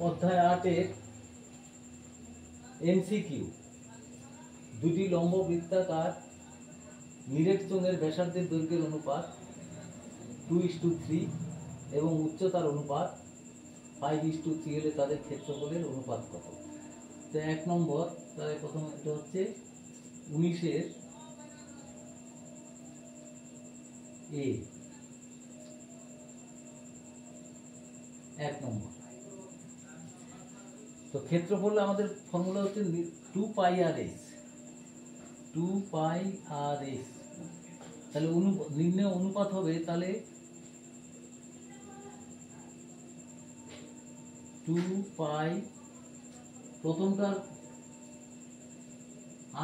অধ্যায় 8-এর এমসিকিউ। দুটি লম্ব বৃত্তাকার নিরেট চোঙের ব্যাসার্ধের দৈর্ঘ্যের অনুপাত 2:3 এবং উচ্চতার অনুপাত 5:3 হলে তাদের ক্ষেত্রফলের অনুপাত কত? তো 1 নম্বর, তাহলে প্রথমে এটা হচ্ছে 19-এর এ 1 নম্বর। তো ক্ষেত্রফল আমাদের ফর্মুলা হচ্ছে 2πr/s। 2πr/s, তাহলে নির্ণয় অনুপাত হবে তাহলে 2π, প্রথমটার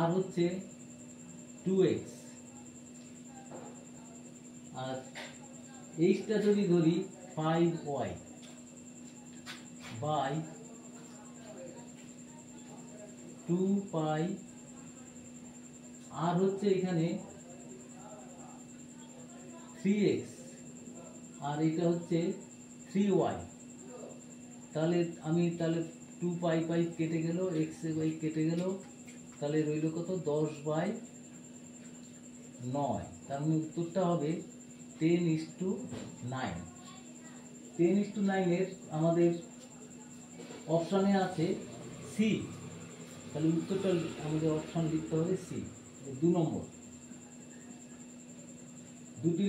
আর হচ্ছে 2x, আর এইটা যদি ধরি 5y বাই 2π, আর হচ্ছে এখানে 3x, আর এটা হচ্ছে 3y। তাহলে আমি 2π কেটে গেল, x কেটে গেল, তাহলে রইল কত? 10/9। তার মানে উত্তরটা হবে 10:9। 10:9 এর আমাদের অপশানে আছে সি, তাহলে উত্তরটা আমাদের অপশান লিখতে হবে সি। 2 নম্বর, দুটি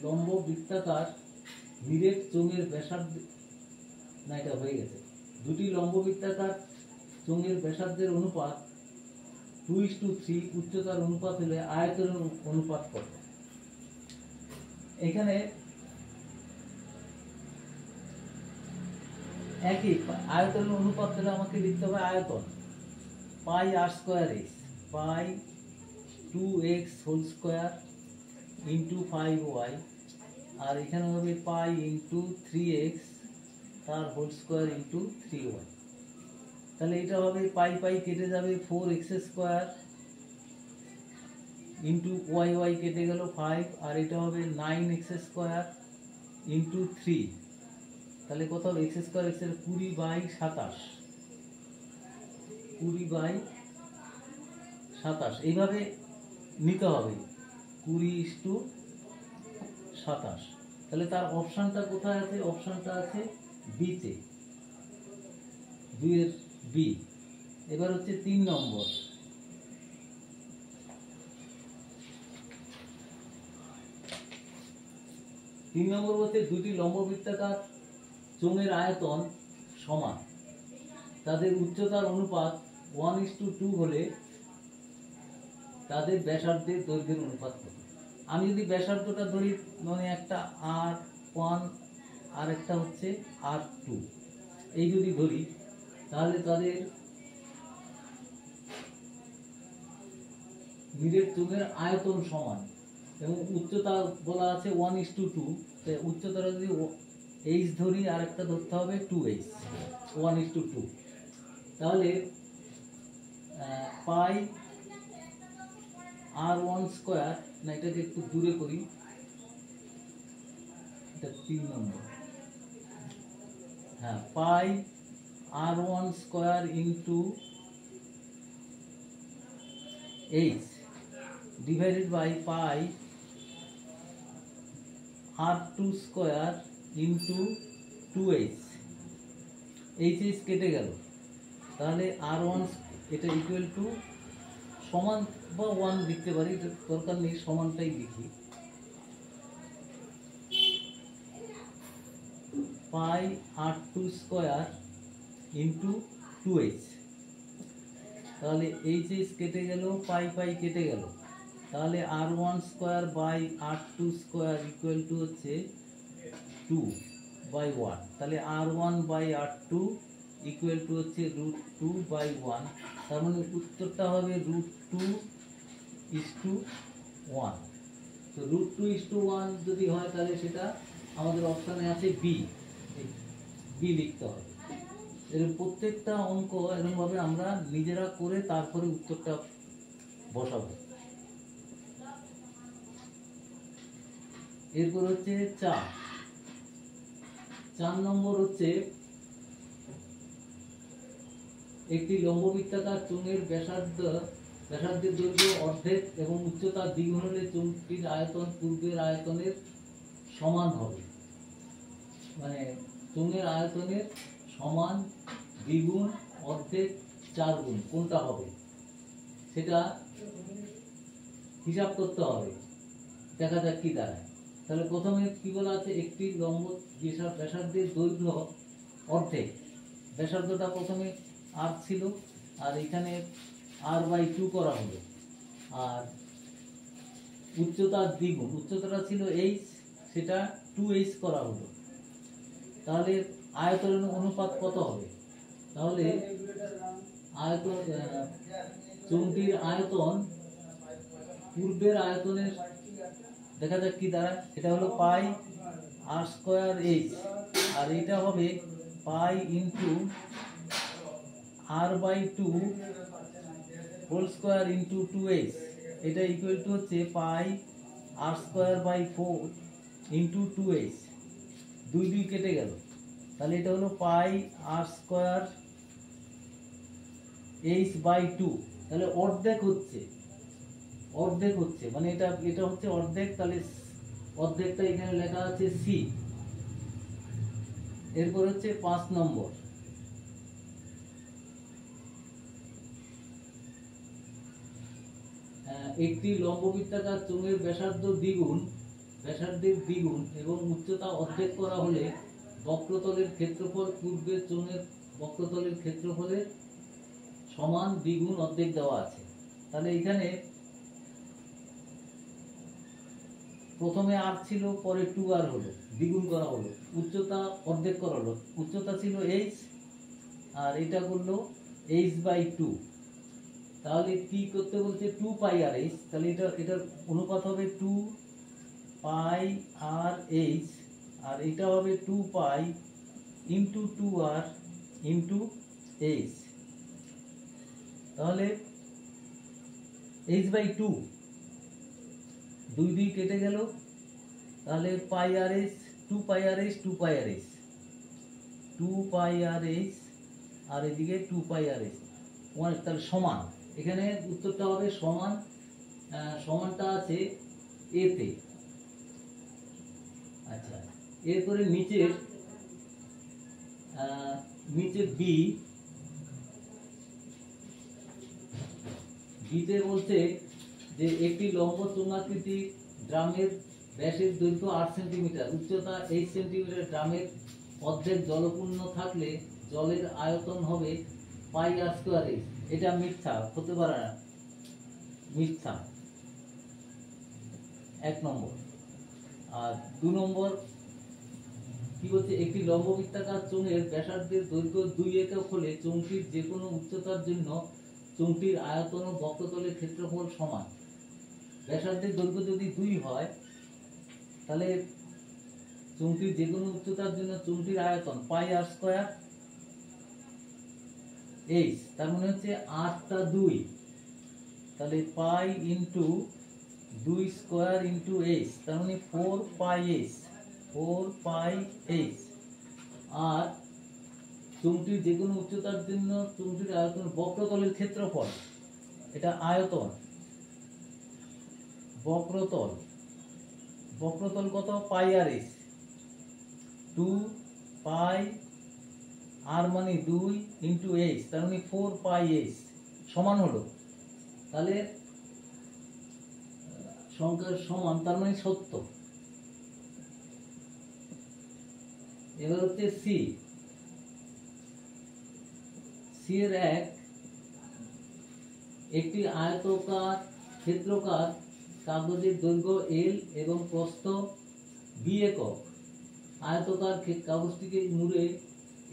লম্ব বৃত্তাকার নিরেট চোঙের ব্যাসার্ধ, না এটা হয়ে গেছে। দুটি লম্ব বৃত্তাকার চোঙের ব্যাসার্ধের অনুপাত 2:3, উচ্চতার অনুপাত হলে আয়তনের অনুপাত কত? এখানে একই আয়তনের অনুপাত হলে আমাকে লিখতে হবে আয়তন πr²s, pi 2x whole square into 5y, আর এখানে হবে পাই ইন্টু 3x তার হোল স্কোয়ার ইন্টু 3y। তাহলে এটা হবে পাই কেটে যাবে 4x² ইন্টু y কেটে গেল 5, আর এটা হবে 9x² ইন্টু 3, তাহলে কত হবে? x² x এর 20/27, 20/27 এইভাবে নিতে হবে, 20:27। তাহলে তার অপশানটা কোথায় আছে? অপশানটা আছে বিতে, 2-এর বি। এবার হচ্ছে 3 নম্বর, হচ্ছে দুটি লম্ব বৃত্তাকার চোঙের আয়তন সমান, তাদের উচ্চতার অনুপাত 1:2 হলে তাদের ব্যাসার্ধের দৈর্ঘ্যের অনুপাত কত? আমি যদি ব্যাসার্ধটা ধরি, মানে একটা R1 আর একটা হচ্ছে R2, এই যদি ধরি, তাহলে তাদের নিরেট চোঙের আয়তন সমান এবং উচ্চতা বলা আছে 1:2। উচ্চতাটা যদি h ধরি আর একটা ধরতে হবে 2h, 1:2। তাহলে পাই r1², না এটাকে একটু দূরে করি, এটা 3 নম্বর। হ্যাঁ, pi r1² into h divided by pi r2² into 2h। h কেটে গেল, তাহলে r1 এটা ইকুয়াল টু সমান বা 1 লিখতে পারি, এটা দরকার নেই, সমানটাই লিখি। পাই r2² ইন্টু 2h, তাহলে h কেটে গেল, পাই কেটে গেল, তাহলে r1² by r2² equal to হচ্ছে 2/1। তাহলে r1/r2 ইকুয়াল টু হচ্ছে √2/1। তার মানে উত্তরটা হবে √2:1। তো √2:1 যদি হয়, তাহলে সেটা আমাদের অপশানে আছে বি, বি লিখতে হবে। এর প্রত্যেকটা অঙ্ক এরকমভাবে আমরা নিজেরা করে তারপরে উত্তরটা বসাবো। এরপর হচ্ছে 4 নম্বর হচ্ছে একটি লম্ববৃত্তাকার চোঙের ব্যাসার্ধের দৈর্ঘ্য অর্ধেক এবং উচ্চতা দ্বিগুণ হলে চোঙটির আয়তন পূর্বের আয়তনের সমান হবে। মানে চোঙের আয়তনের সমান, দ্বিগুণ, অর্ধেক, 4 গুণ কোনটা হবে সেটা হিসাব করতে হবে। দেখা যাক কি দাঁড়ায়। তাহলে প্রথমে কি বলা আছে, একটি লম্ব ব্যাসার্ধের দৈর্ঘ্য অর্ধেক, ব্যাসার্ধটা প্রথমে আর ছিল আর এখানে r/2 করা হলো, আর উচ্চতার দ্বিগুণ, উচ্চতাটা ছিল h, সেটা 2h করা হলো। তাহলে আয়তনের অনুপাত কত হবে? তাহলে আয়তন, চোঙটির আয়তন পূর্বের আয়তনের, দেখা যাক কি দাঁড়ায়, এটা হলো পাই r²h, আর এটা হবে pi into r/2 whole square into 2h, এটা ইকুয়াল টু হচ্ছে পাই r²/4 ইন্টু 2h। 2 কেটে গেল, তাহলে এটা হলো পাই r²h/2, তাহলে অর্ধেক হচ্ছে, মানে এটা হচ্ছে অর্ধেক, তাহলে অর্ধেকটা এখানে লেখা আছে সি। এরপর হচ্ছে 5 নম্বর, একটি লম্ববৃত্তাকার চোঙের ব্যাসার্ধের দ্বিগুণ এবং উচ্চতা অর্ধেক করা হলে বক্রতলের ক্ষেত্রফল পূর্বের চোঙের বক্রতলের ক্ষেত্রফলের সমান, দ্বিগুণ, অর্ধেক দেওয়া আছে। তাহলে এখানে প্রথমে আর ছিল, পরে 2r হলো, দ্বিগুণ করা হলো, উচ্চতা অর্ধেক করা হলো, উচ্চতা ছিল h আর এটা করলো h/2। তাহলে কি করতে বলছে, 2πrh, তাহলে এটার অনুপাত হবে 2πrh, আর এটা হবে 2π ইন্টু 2r ইন্টু h। তাহলে h/2, 2 কেটে গেল, তাহলে πrh, 2πrh আর এদিকে 2πrh, তাহলে সমান, এখানে উত্তরটা হবে সমান, সমানটা আছে এ তে। আচ্ছা, এরপরে নিচের বিতে বলছে যে একটি লম্ব চোঙাকৃতি ড্রামের ব্যাসের দৈর্ঘ্য 8 সেন্টিমিটার, উচ্চতা 8 সেন্টিমিটার, ড্রামের অর্ধেক জলপূর্ণ থাকলে জলের আয়তন হবে পাই r²h। এটা মিথ্যা, হতে পারে না, মিথ্যা, 1 নম্বর। আর 2 নম্বর কি বলছে, একটি লম্ববৃত্তাকার চোঙের ব্যাসার্ধের দৈর্ঘ্য 2 একক হলে চোঙটির যে কোনো উচ্চতার জন্য চোঙটির আয়তন ও বক্রতলের ক্ষেত্রফল সমান। ব্যাসার্ধের দৈর্ঘ্য যদি 2 হয় তাহলে চোঙটির যে কোনো উচ্চতার জন্য চোঙটির আয়তন পাই r²h, তার মানে হচ্ছে 8টা 2, তাহলে পাই ইন্টু 2² ইন্টু h, তার মানে 4πh, আর চোঙটির যে কোনো উচ্চতার জন্য চোঙটির আয়তন, বক্রতলের ক্ষেত্রফল, এটা আয়তন, বক্রতল কত, পাই r/h, 2π r মানে 2 ইন্টু h, তার মানে 4πh সমান হলো, তাহলে সংখ্যার সমান, তার মানে সত্য। এবার হচ্ছে সি এর 1, একটি আয়তকার ক্ষেত্রকার কাগজের দৈর্ঘ্য l এবং প্রস্থ b একক, আয়তকার কাগজটিকে মুড়ে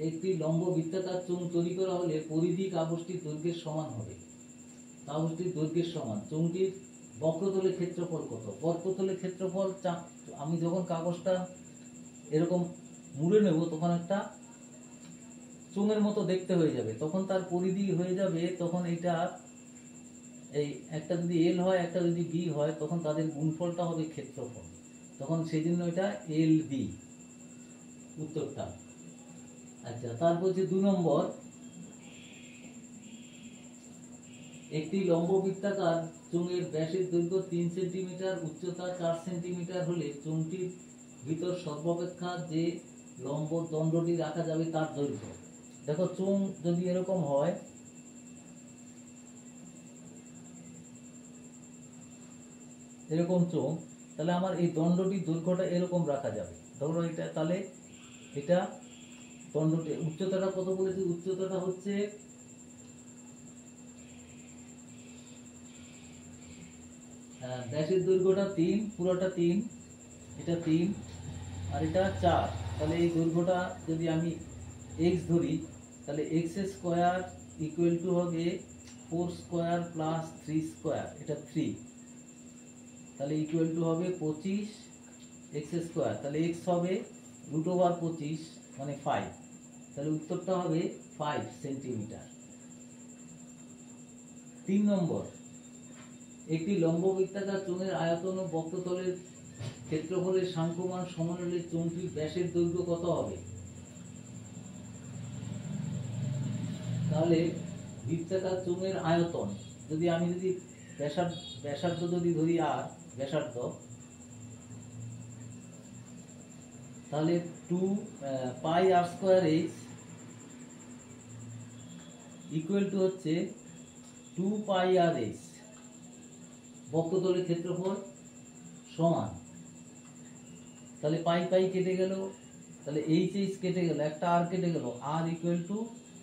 একটি লম্ব বৃত্তাকার চোঙ তৈরি করা হলে পরিধি কাগজটির দৈর্ঘ্যের সমান হবে, কাগজটির দৈর্ঘ্যের সমান। চোঙটির বক্রতলের ক্ষেত্রফল কত? বক্রতলের ক্ষেত্রফল, আমি যখন কাগজটা এরকম মুড়ে নেব তখন একটা চোঙের মতো দেখতে হয়ে যাবে, তখন তার পরিধি হয়ে যাবে, তখন এটা এই একটা যদি এল হয় একটা যদি বি হয় তখন তাদের গুণফলটা হবে ক্ষেত্রফল, তখন সেই জন্য এটা এল বি উত্তরটা। আচ্ছা, তারপর যে 2 নম্বর, একটি লম্ব বৃত্তাকার চোঙের ব্যাসের দৈর্ঘ্য 3 সেন্টিমিটার, উচ্চতা 4 সেন্টিমিটার হলে চোঙটির ভিতর সর্বাপেক্ষা যে লম্ব দণ্ডটি রাখা যাবে তার দৈর্ঘ্য। দেখো চোঙ যদি এরকম হয়, এরকম চোঙ, তাহলে আমার এই দণ্ডটির দৈর্ঘ্যটা এরকম রাখা যাবে। ধরো এটা, তাহলে এটা দণ্ডটি উচ্চতাটা কত বলেছি? উচ্চতাটা হচ্ছে ব্যাসের দৈর্ঘ্যটা 3, পুরোটা 3, এটা 3 আর এটা 4। তাহলে এই দৈর্ঘ্যটা যদি আমি x ধরি, তাহলে x স্কয়ার ইকুয়াল টু হবে 4 স্কয়ার প্লাস 3 স্কয়ার, এটা 3, তাহলে ইকুয়াল টু হবে 25 x স্কয়ার। তাহলে x হবে √25 মানে 5, তাহলে উত্তরটা হবে 5 সেন্টিমিটার। 3 নম্বর, একটি লম্ব বৃত্তাকার চোঙের আয়তন ও বক্রতলের ক্ষেত্রফলের সাংখ্যমান সমান হলে চোঙটির ব্যাসের দৈর্ঘ্য কত হবে? তাহলে বৃত্তাকার চোঙের আয়তন যদি আমি ব্যাসার্ধ যদি ধরি আর ব্যাসার্ধ, তাহলে 2 পাই আর স্কয়ার এইচ ইকুয়াল টু হচ্ছে 2 পাই আর এইচ। বক্রতলের ক্ষেত্রফল সমান, তাহলে পাই পাই কেটে গেল, তাহলে এইচ এইচ কেটে গেল, একটা আর কেটে গেল, আর ইকুয়াল টু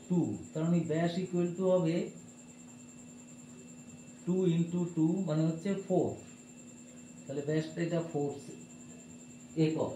2, তার মানে ব্যাস ইকুয়াল টু হবে 2 ইন্টু 2 মানে হচ্ছে 4, তাহলে ব্যাসটা এটা 4 একক।